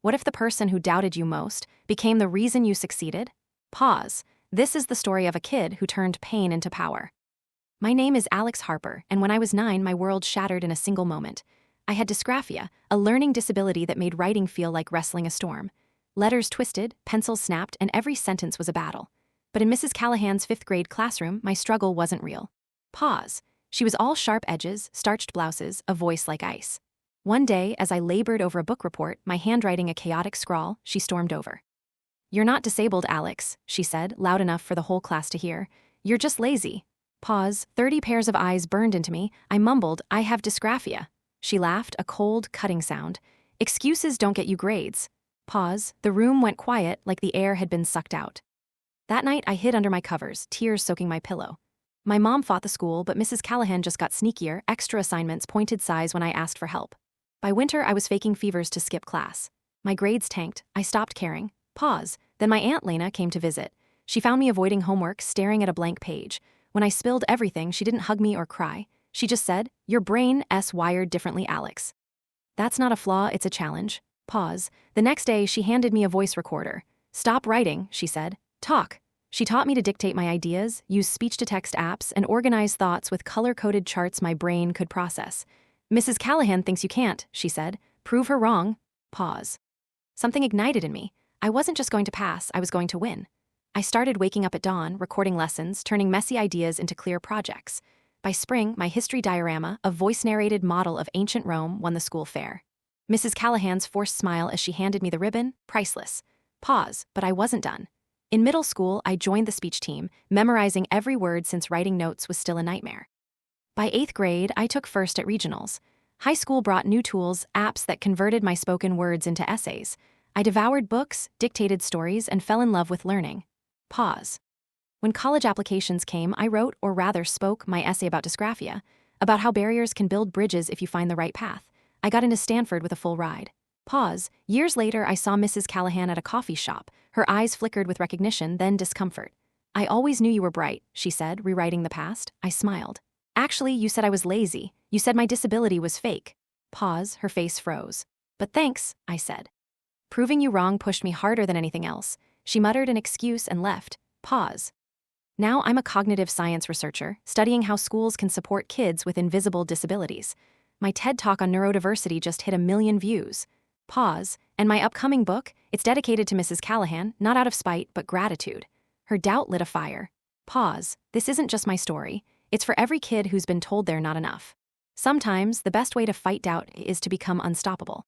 What if the person who doubted you most became the reason you succeeded? Pause. This is the story of a kid who turned pain into power. My name is Alex Harper, and when I was 9, my world shattered in a single moment. I had dysgraphia, a learning disability that made writing feel like wrestling a storm. Letters twisted, pencils snapped, and every sentence was a battle. But in Mrs. Callahan's 5th grade classroom, my struggle wasn't real. Pause. She was all sharp edges, starched blouses, a voice like ice. One day, as I labored over a book report, my handwriting a chaotic scrawl, she stormed over. "You're not disabled, Alex," she said, loud enough for the whole class to hear. "You're just lazy." Pause. 30 pairs of eyes burned into me. I mumbled, "I have dysgraphia." She laughed, a cold, cutting sound. "Excuses don't get you grades." Pause. The room went quiet, like the air had been sucked out. That night, I hid under my covers, tears soaking my pillow. My mom fought the school, but Mrs. Callahan just got sneakier, extra assignments, pointed size when I asked for help. By winter, I was faking fevers to skip class. My grades tanked. I stopped caring. Pause. Then my Aunt Lena came to visit. She found me avoiding homework, staring at a blank page. When I spilled everything, she didn't hug me or cry. She just said, "Your brain's wired differently, Alex." That's not a flaw, it's a challenge. Pause. The next day, she handed me a voice recorder. "Stop writing," she said. "Talk." She taught me to dictate my ideas, use speech-to-text apps, and organize thoughts with color-coded charts my brain could process. "Mrs. Callahan thinks you can't," she said. "Prove her wrong." Pause. Something ignited in me. I wasn't just going to pass, I was going to win. I started waking up at dawn, recording lessons, turning messy ideas into clear projects. By spring, my history diorama, a voice-narrated model of ancient Rome, won the school fair. Mrs. Callahan's forced smile as she handed me the ribbon, priceless. Pause, but I wasn't done. In middle school, I joined the speech team, memorizing every word since writing notes was still a nightmare. By 8th grade, I took first at regionals. High school brought new tools, apps that converted my spoken words into essays. I devoured books, dictated stories, and fell in love with learning. Pause. When college applications came, I wrote, or rather spoke, my essay about dysgraphia, about how barriers can build bridges if you find the right path. I got into Stanford with a full ride. Pause. Years later, I saw Mrs. Callahan at a coffee shop. Her eyes flickered with recognition, then discomfort. "I always knew you were bright," she said, rewriting the past. I smiled. "Actually, you said I was lazy. You said my disability was fake." Pause. Her face froze. "But thanks," I said. "Proving you wrong pushed me harder than anything else." She muttered an excuse and left. Pause. Now I'm a cognitive science researcher, studying how schools can support kids with invisible disabilities. My TED Talk on neurodiversity just hit 1 million views. Pause. And my upcoming book, it's dedicated to Mrs. Callahan, not out of spite, but gratitude. Her doubt lit a fire. Pause. This isn't just my story. It's for every kid who's been told they're not enough. Sometimes, the best way to fight doubt is to become unstoppable.